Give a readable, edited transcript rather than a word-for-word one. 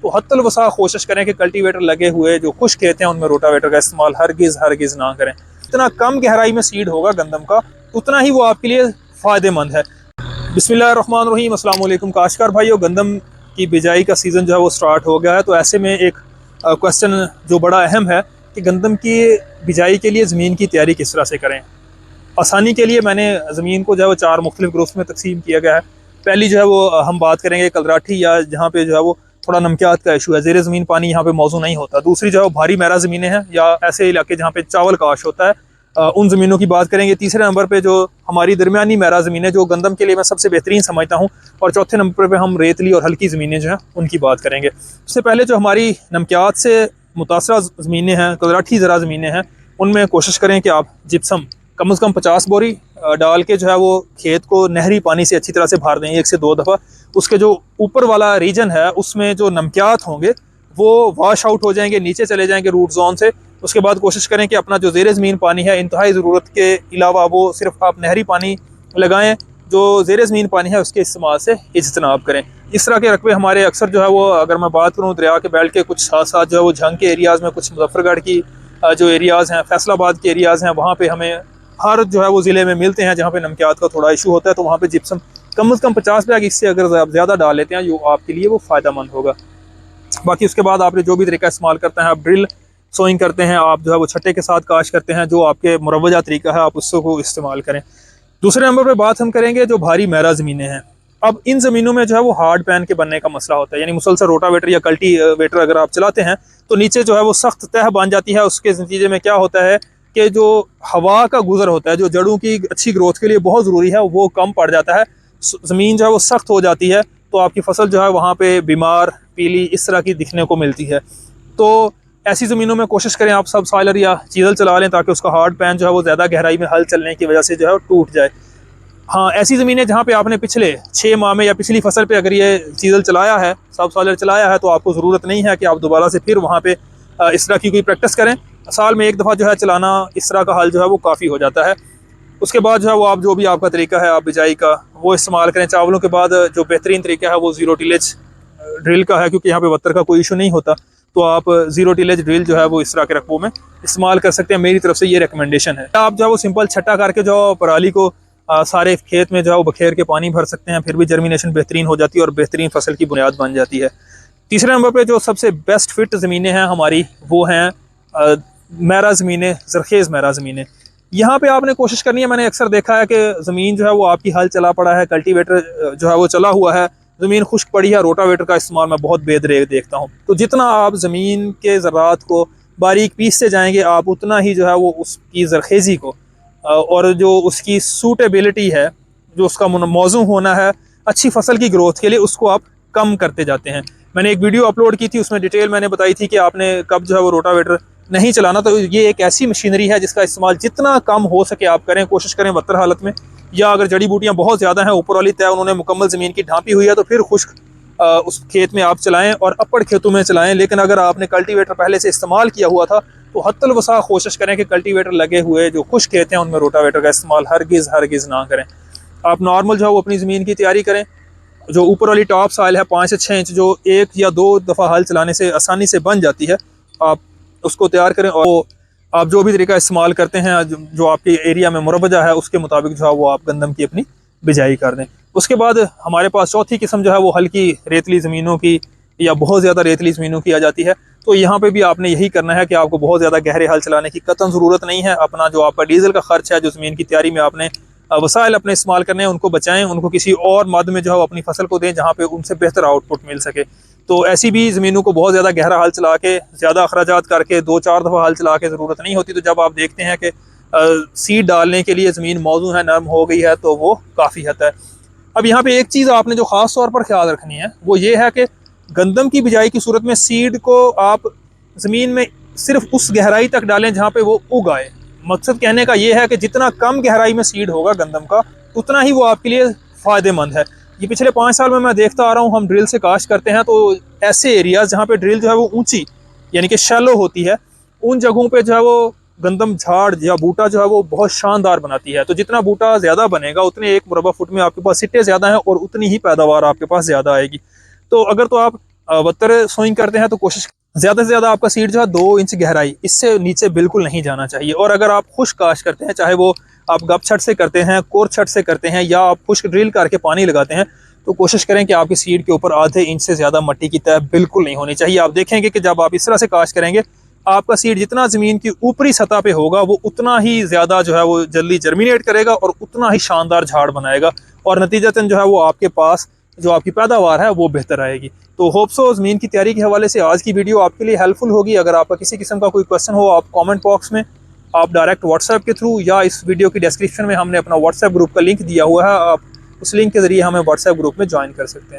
तो हत्तल वसा कोशिश करें कि कल्टीवेटर लगे हुए जो खुश्क खेत हैं उनमें रोटावेटर का इस्तेमाल हरगिज़ ना करें। जितना कम गहराई में सीड होगा गंदम का उतना ही वो आपके लिए फ़ायदेमंद है। बिस्मिल्लाहिर्रहमानिर्रहीम, अस्सलाम वालेकुम काश्तकार भाइयों। गंदम की बिजाई का सीज़न जो है वो स्टार्ट हो गया है। तो ऐसे में एक क्वेश्चन जो बड़ा अहम है कि गंदम की बिजाई के लिए ज़मीन की तैयारी किस तरह से करें। आसानी के लिए मैंने ज़मीन को जो है वो 4 मुख्तलिफ ग्रुप्स में तकसीम किया गया है। पहली जो है वो हम बात करेंगे कलराठी, या जहाँ पे जो है वो थोड़ा नमकियात का इशू है, ज़ेरे ज़मीन पानी यहाँ पे मौजू नहीं होता। दूसरी जो है वो भारी मैरा ज़मीनें हैं या ऐसे इलाके जहाँ पे चावल काश होता है, उन ज़मीनों की बात करेंगे। तीसरे नंबर पे जो हमारी दरमियानी मैरा ज़मीनें जो गंदम के लिए मैं सबसे बेहतरीन समझता हूँ, और चौथे नंबर पे हम रेतली और हल्की ज़मीनें जो हैं उनकी बात करेंगे। उससे पहले जो हमारी नमकियात से मुतासरा ज़मीनें हैं, कलराठी ज़रा ज़मीनें हैं, उनमें कोशिश करें कि आप जिप्सम कम से कम 50 बोरी डाल के जो है वो खेत को नहरी पानी से अच्छी तरह से भर दें 1 से 2 दफ़ा। उसके जो ऊपर वाला रीजन है उसमें जो नमकियात होंगे वो वॉश आउट हो जाएंगे, नीचे चले जाएंगे रूट जोन से। उसके बाद कोशिश करें कि अपना जो ज़ेरे ज़मीन पानी है इंतहाई ज़रूरत के अलावा वो सिर्फ आप नहरी पानी लगाएं, जो ज़ेरे ज़मीन पानी है उसके इस्तेमाल से इज्तनाब करें। इस तरह के रकबे हमारे अक्सर जो है वो, अगर मैं बात करूँ दरिया के बेल्ट के कुछ साथ साथ जो है वो झंग के एरियाज़ में, कुछ मुजफ्फरगढ़ की जो एरियाज़ हैं, फैसलाबाद के एरियाज़ हैं, वहाँ पे हमें हर जो है वो ज़िले में मिलते हैं जहाँ पे नमकियात का थोड़ा इशू होता है। तो वहाँ पे जिप्सम कम से कम 50 बैग, इससे अगर आप ज़्यादा डाल लेते हैं जो आपके लिए वो फ़ायदेमंद होगा। बाकी उसके बाद आपने जो भी तरीका इस्तेमाल करते हैं, आप ड्रिल सोइंग करते हैं, आप जो है वो छट्टे के साथ काश करते हैं, जो आपके मुरवजा तरीका है आप उसको इस्तेमाल करें। दूसरे नंबर पर बात हम करेंगे जो भारी मैरा ज़मीनें हैं। अब इन ज़मीनों में जो है वो हार्ड पैन के बनने का मसला होता है, यानी मुसलसल रोटावेटर या कल्टीवेटर अगर आप चलाते हैं तो नीचे जो है वो सख्त तह बन जाती है। उसके नतीजे में क्या होता है कि जो हवा का गुजर होता है, जो जड़ों की अच्छी ग्रोथ के लिए बहुत ज़रूरी है, वो कम पड़ जाता है। ज़मीन जो है वो सख्त हो जाती है, तो आपकी फसल जो है वहाँ पे बीमार, पीली इस तरह की दिखने को मिलती है। तो ऐसी ज़मीनों में कोशिश करें आप सब सॉइलर या चीज़ल चला लें, ताकि उसका हार्ड पैन जो है वो ज़्यादा गहराई में हल चलने की वजह से जो है वो टूट जाए। हाँ, ऐसी ज़मीनें जहाँ पे आपने पिछले 6 माह में या पिछली फसल पे अगर ये चीज़ल चलाया है, सब सॉइलर चलाया है, तो आपको ज़रूरत नहीं है कि आप दोबारा से फिर वहाँ पे इस तरह की कोई प्रैक्टिस करें। साल में एक दफ़ा जो है चलाना, इस तरह का हल जो है वो काफ़ी हो जाता है। उसके बाद जो है वो आप जो भी आपका तरीका है आप बिजाई का वो इस्तेमाल करें। चावलों के बाद जो बेहतरीन तरीका है वो ज़ीरो टिलेज ड्रिल का है, क्योंकि यहाँ पे वत्तर का कोई इशू नहीं होता। तो आप ज़ीरो टिलेज ड्रिल जो है वो इस तरह के रकबों में इस्तेमाल कर सकते हैं। मेरी तरफ से ये रिकमेंडेशन है। आप जो है वो सिंपल छट्टा करके जो पराली को सारे खेत में जो है वो बखेर के पानी भर सकते हैं, फिर भी जर्मिनेशन बेहतरीन हो जाती है और बेहतरीन फसल की बुनियाद बन जाती है। तीसरे नंबर पे जो सबसे बेस्ट फिट ज़मीनें हैं हमारी, वो हैं मैरा ज़मीनें, ज़रखेज़ मैरा ज़मीनें। यहाँ पे आपने कोशिश करनी है, मैंने अक्सर देखा है कि ज़मीन जो है वो आपकी हल चला पड़ा है, कल्टीवेटर जो है वो चला हुआ है, ज़मीन खुश्क पड़ी है, रोटावेटर का इस्तेमाल मैं बहुत बेदरे देखता हूँ। तो जितना आप ज़मीन के ज़रात को बारीक पीसते जाएंगे, आप उतना ही जो है वो उसकी ज़रखेज़ी को और जो उसकी सूटेबिलिटी है, जो उसका मौजू होना है अच्छी फसल की ग्रोथ के लिए, उसको आप कम करते जाते हैं। मैंने एक वीडियो अपलोड की थी, उसमें डिटेल मैंने बताई थी कि आपने कब जो है वो रोटावेटर नहीं चलाना। तो ये एक ऐसी मशीनरी है जिसका इस्तेमाल जितना कम हो सके आप करें, कोशिश करें बदतर हालत में, या अगर जड़ी बूटियाँ बहुत ज़्यादा हैं, ऊपर वाली तय उन्होंने मुकम्मल ज़मीन की ढांपी हुई है, तो फिर खुश्क उस खेत में आप चलाएं और अपर खेतों में चलाएं। लेकिन अगर आपने कल्टीवेटर पहले से इस्तेमाल किया हुआ था तो हत्तल वसा कोशिश करें कि कल्टीवेटर लगे हुए जो खुश्क खेत हैं उनमें रोटावेटर का इस्तेमाल हरगिज़ ना करें। आप नॉर्मल जो है वो अपनी ज़मीन की तैयारी करें। जो ऊपर वाली टॉप सॉइल है 5 से 6 इंच, जो 1 या 2 दफ़ा हल चलाने से आसानी से बन जाती है, आप उसको तैयार करें और आप जो भी तरीका इस्तेमाल करते हैं जो आपके एरिया में मुरवजा है उसके मुताबिक जो है वो आप गंदम की अपनी बिजाई कर दें। उसके बाद हमारे पास चौथी किस्म जो है वो हल्की रेतली ज़मीनों की या बहुत ज़्यादा रेतली ज़मीनों की आ जाती है। तो यहाँ पे भी आपने यही करना है कि आपको बहुत ज़्यादा गहरे हल चलाने की कतई ज़रूरत नहीं है। अपना जो आपका डीजल का खर्च है, जो ज़मीन की तैयारी में आपने वसाइल अपने इस्तेमाल करने हैं, उनको बचाएं, उनको किसी और मद में जो है अपनी फसल को दें जहाँ पे उनसे बेहतर आउटपुट मिल सके। तो ऐसी भी ज़मीनों को बहुत ज़्यादा गहरा हल चला के, ज़्यादा अखराजात करके 2-4 दफ़ा हल चला के ज़रूरत नहीं होती। तो जब आप देखते हैं कि सीड डालने के लिए ज़मीन मौजू है, नरम हो गई है, तो वो काफ़ी हद है। अब यहाँ पे एक चीज़ आपने जो ख़ास तौर पर ख्याल रखनी है वो ये है कि गंदम की बिजाई की सूरत में सीड को आप ज़मीन में सिर्फ उस गहराई तक डालें जहाँ पे वो उग आए। मकसद कहने का ये है कि जितना कम गहराई में सीड होगा गंदम का, उतना ही वो आपके लिए फ़ायदेमंद है। ये पिछले 5 साल में मैं देखता आ रहा हूँ, हम ड्रिल से काश करते हैं, तो ऐसे एरियाज़ जहाँ पे ड्रिल जो है वो ऊंची यानी कि शैलो होती है, उन जगहों पे जो है वो गंदम झाड़ या बूटा जो है वो बहुत शानदार बनाती है। तो जितना बूटा ज़्यादा बनेगा, उतने 1 मुरबा फुट में आपके पास सिट्टे ज़्यादा हैं और उतनी ही पैदावार आपके पास ज़्यादा आएगी। तो अगर तो आप बदतर सोइंग करते हैं तो कोशिश ज़्यादा से ज़्यादा आपका सीड जो है 2 इंच गहराई, इससे नीचे बिल्कुल नहीं जाना चाहिए। और अगर आप खुश्क काश करते हैं, चाहे वो आप गप छट से करते हैं, कोर छट से करते हैं, या आप खुश्क ड्रिल करके पानी लगाते हैं, तो कोशिश करें कि आपकी सीड के ऊपर आधे इंच से ज़्यादा मिट्टी की तह बिल्कुल नहीं होनी चाहिए। आप देखेंगे कि जब आप इस तरह से काश करेंगे, आपका सीड जितना ज़मीन की ऊपरी सतह पे होगा वो उतना ही ज़्यादा जो है वो जल्दी जर्मिनेट करेगा और उतना ही शानदार झाड़ बनाएगा, और नतीजतन जो है वो आपके पास जो आपकी पैदावार है वो बेहतर आएगी। तो होप सो ज़मीन की तैयारी के हवाले से आज की वीडियो आपके लिए हेल्पफुल होगी। अगर आपका किसी किस्म का कोई क्वेश्चन हो, आप कमेंट बॉक्स में, आप डायरेक्ट व्हाट्सएप के थ्रू, या इस वीडियो की डिस्क्रिप्शन में हमने अपना व्हाट्सएप ग्रुप का लिंक दिया हुआ है, आप उस लिंक के ज़रिए हमें व्हाट्सएप ग्रुप में ज्वाइन कर सकते हैं।